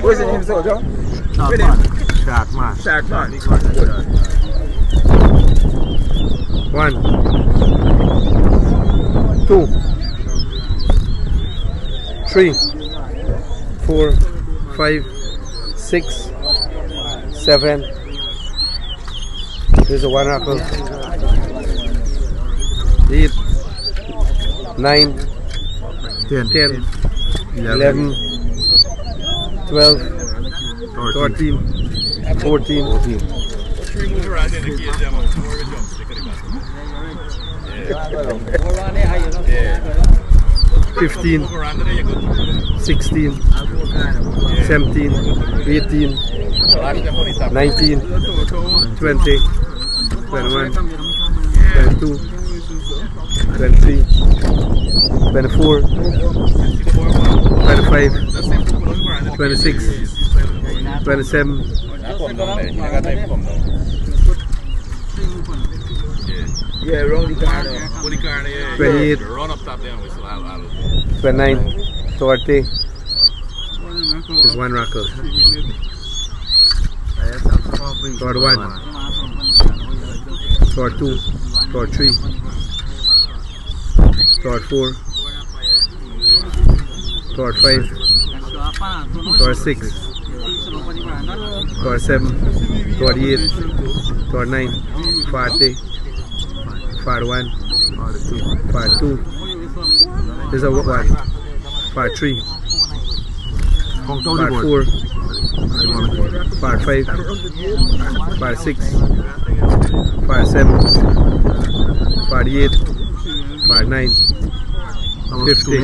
What's the name, soldier? Shark man. Shark man. 1, 2, 3, 4, 5, 6, 7. There's a 1 apple. 8, 9, 10, 11, 12, 13, 14. 15, 16, 17, 18, 19, 20, 21, 22, 23, 24, 25, 26, 27, 28, 29, 30. There's 1 rocker. Third 1, third 2, third 3, third 4, third 5, third 6, third 7, third 8, third 9, 40, part 1, part 2. There's a 1, part 3, part 4, part 5, part 6, part 7, part 8, part 9, 50.